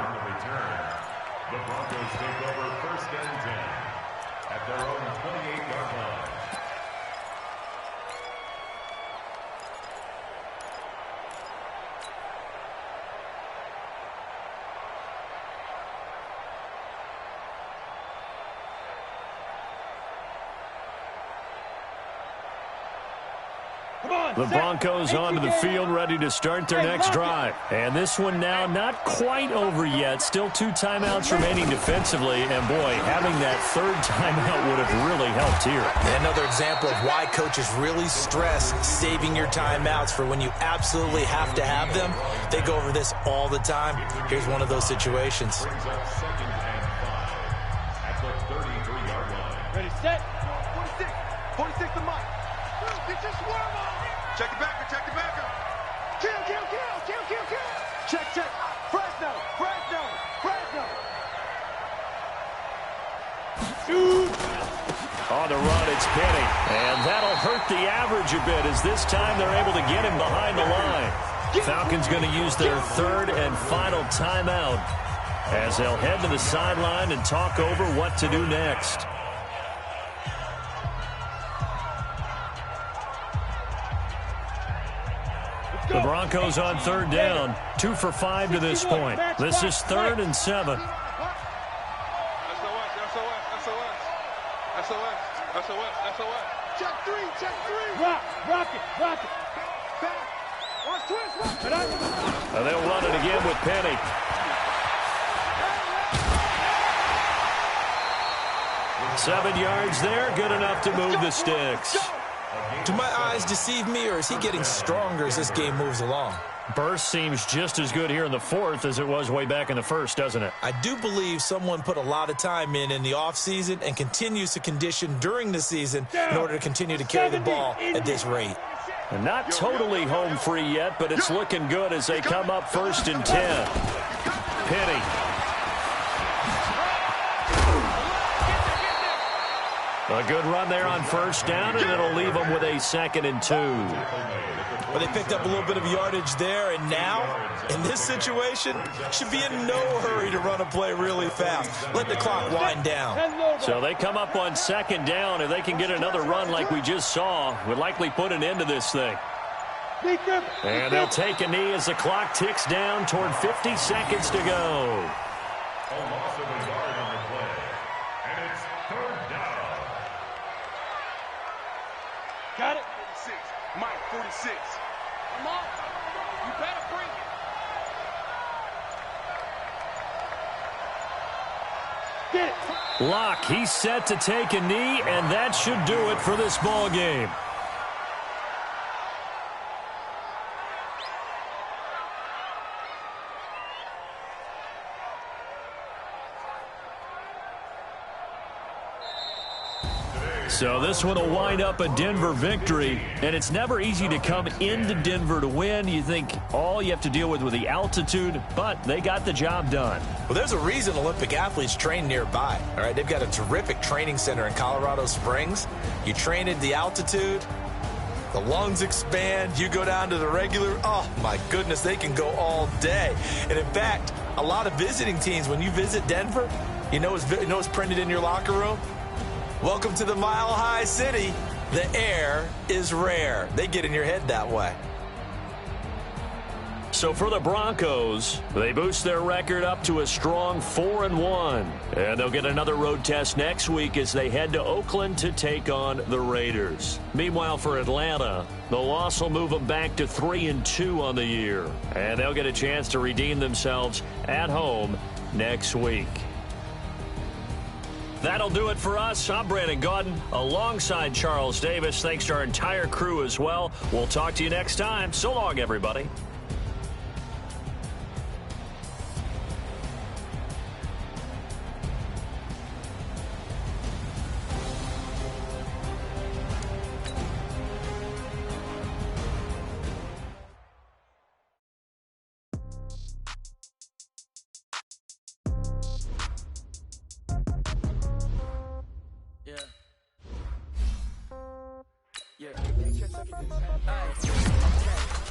The Broncos take over 1st and 10 at their own 28-yard line. The Broncos onto the field, ready to start their next drive. And this one now not quite over yet. Still 2 timeouts remaining defensively. And, boy, having that 3rd timeout would have really helped here. Another example of why coaches really stress saving your timeouts for when you absolutely have to have them. They go over this all the time. Here's one of those situations. Brings up 2nd and 5 at the 33-yard line. Ready, set. 46. 46 to Mike. Get your swarm on. Check the backer, check the backer. Kill. Check. Fresno. Shoot. On the run, it's Penny. And that'll hurt the average a bit as this time they're able to get him behind the line. Falcons going to use their 3rd and final timeout as they'll head to the sideline and talk over what to do next. The Broncos on 3rd down, 2 for 5 to this point. This is 3rd and 7. SOS. Check 3. Rock it. Back. Watch twist. And they'll run it again with Penny. Seven yards there, good enough to move the sticks. Do my eyes deceive me, or is he getting stronger as this game moves along? Burst seems just as good here in the 4th as it was way back in the 1st, doesn't it? I do believe someone put a lot of time in the offseason and continues to condition during the season in order to continue to carry the ball at this rate. And not totally home free yet, but it's looking good as they come up 1st and 10. Penny. A good run there on 1st down, and it'll leave them with a 2nd and 2. Well, they picked up a little bit of yardage there, and now, in this situation, should be in no hurry to run a play really fast. Let the clock wind down. So they come up on 2nd down. If they can get another run like we just saw, would likely put an end to this thing. And they'll take a knee as the clock ticks down toward 50 seconds to go. A loss of a yard on the play. And it's 3rd down. Got it. 46. Mike, 46. Come on. You better bring it. Get it. Locke, he's set to take a knee, and that should do it for this ball game. So this one will wind up a Denver victory, and it's never easy to come into Denver to win. You think all you have to deal with the altitude, but they got the job done. Well, there's a reason Olympic athletes train nearby. All right, they've got a terrific training center in Colorado Springs. You train at the altitude, the lungs expand, you go down to the regular, oh my goodness, they can go all day. And in fact, a lot of visiting teams, when you visit Denver, you know what's printed in your locker room? Welcome to the Mile High City. The air is rare. They get in your head that way. So for the Broncos, they boost their record up to a strong 4-1. And they'll get another road test next week as they head to Oakland to take on the Raiders. Meanwhile, for Atlanta, the loss will move them back to 3-2 on the year. And they'll get a chance to redeem themselves at home next week. That'll do it for us. I'm Brandon Gaudin alongside Charles Davis. Thanks to our entire crew as well. We'll talk to you next time. So long, everybody. Yeah.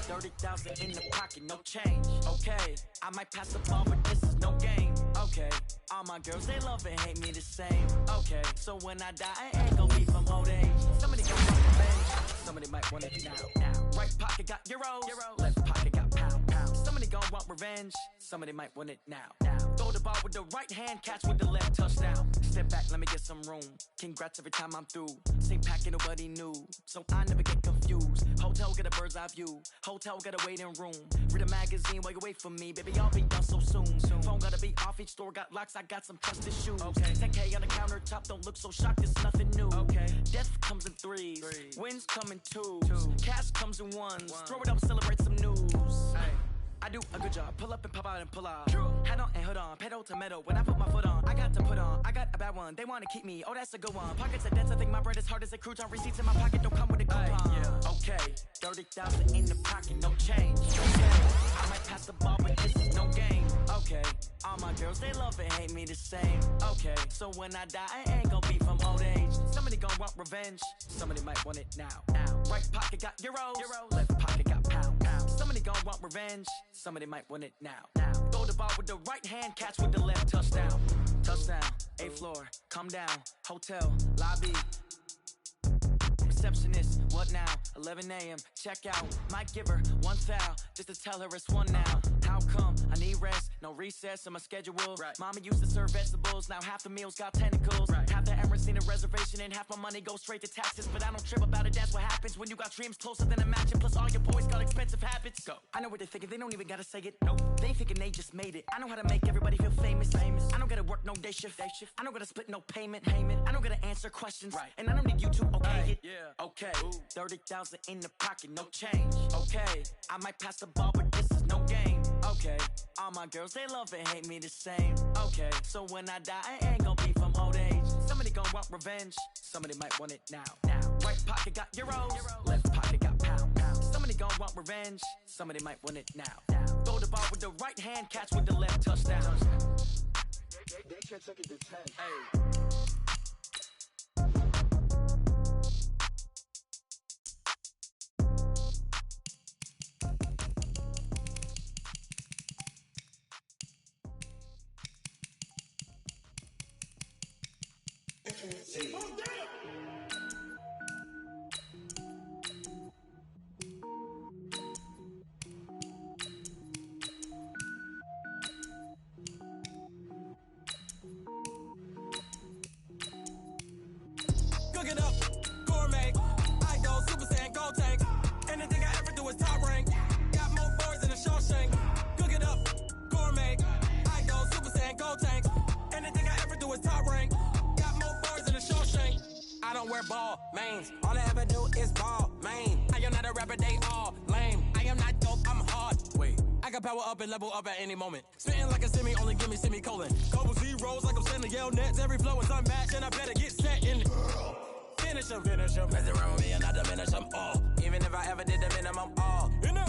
30,000 in the pocket, no change. Okay, I might pass the ball, but this is no game. Okay, all my girls, they love and hate me the same. Okay, so when I die, I ain't gonna be from old age. Somebody gon' want revenge. Somebody might want it now. Right pocket got euros. Left pocket got pound. Somebody gon' want revenge. Somebody might want it now. Throw the ball with the right hand, catch with the left, touchdown. Step back, let me get some room. Congrats every time I'm through. Same packet, nobody knew, so I never get confused. Hotel get a bird's eye view. Hotel got a waiting room. Read a magazine while you wait for me, baby. I'll be done so soon. Phone gotta be off. Each store got locks. I got some trusted shoes. Okay, 10K on the countertop. Don't look so shocked. It's nothing new. Okay, death comes in threes. Wins come in twos. Cash comes in ones. Throw it up, celebrate some news. Hey. I do a good job, pull up and pop out and pull off. Head on and hood on, pedal to metal. When I put my foot on, I got to put on. I got a bad one, they wanna keep me. Oh, that's a good one. Pockets are dense, I think my bread is hard as a crouton. Receipts in my pocket, don't come with a coupon. Yeah. Okay, 30,000 in the pocket, no change. Okay, I might pass the ball, but this is no game. Okay, all my girls, they love and hate me the same. Okay, so when I die, I ain't gonna be from old age. Somebody gon' want revenge. Somebody might want it now. Right pocket got euros. Left pocket got pound. Somebody gon' want revenge. Somebody might want it now. Throw the ball with the right hand, catch with the left, touchdown. Touchdown, 8th floor, come down. Hotel, lobby. Receptionist, what now? 11 a.m., check out. Might give her one foul, just to tell her it's one now. How come? I need rest, no recess in my schedule. Right. Mama used to serve vegetables, now half the meals got tentacles. Right. Half the Emirates need a reservation and half my money goes straight to taxes. But I don't trip about it, that's what happens when you got dreams closer than a mansion. Plus all your boys got expensive habits. Go. I know what they're thinking, they don't even gotta say it. Nope. They ain't thinking they just made it. I know how to make everybody feel famous. I don't gotta work no day shift. I don't gotta split no payment. I don't gotta answer questions. Right. And I don't need you to okay it. Yeah. Okay. 30,000 in the pocket, no change. Okay, I might pass the ball, but this is no game. Okay, all my girls, they love and hate me the same. Okay, so when I die, I ain't gonna be from old age. Somebody gon' want revenge. Somebody might want it now. Right pocket got euros. Left pocket got pound. Somebody gon' want revenge. Somebody might want it now. Throw the ball with the right hand, catch with the left, touchdown. They can't take it to 10. Hey. Cook it up, gourmet. I go Super Saiyan, gold tank. Anything I ever do is top rank. Got more boys than a Shawshank. Cook it up, gourmet. I go Super Saiyan, gold tank. Anything I ever do is top rank. Got more boys than a Shawshank. I don't wear ball mains. All I ever do is ball main. I am not a rapper, they all lame. I am not dope, I'm hard. Wait, I can power up and level up at any moment. Spitting like a semi, only give me semicolon. Couple zeros like I'm sending yell nets. Every flow is unmatched and I better get set in. Finish them. Mess around with me and I diminish them all. Even if I ever did the minimum all. In the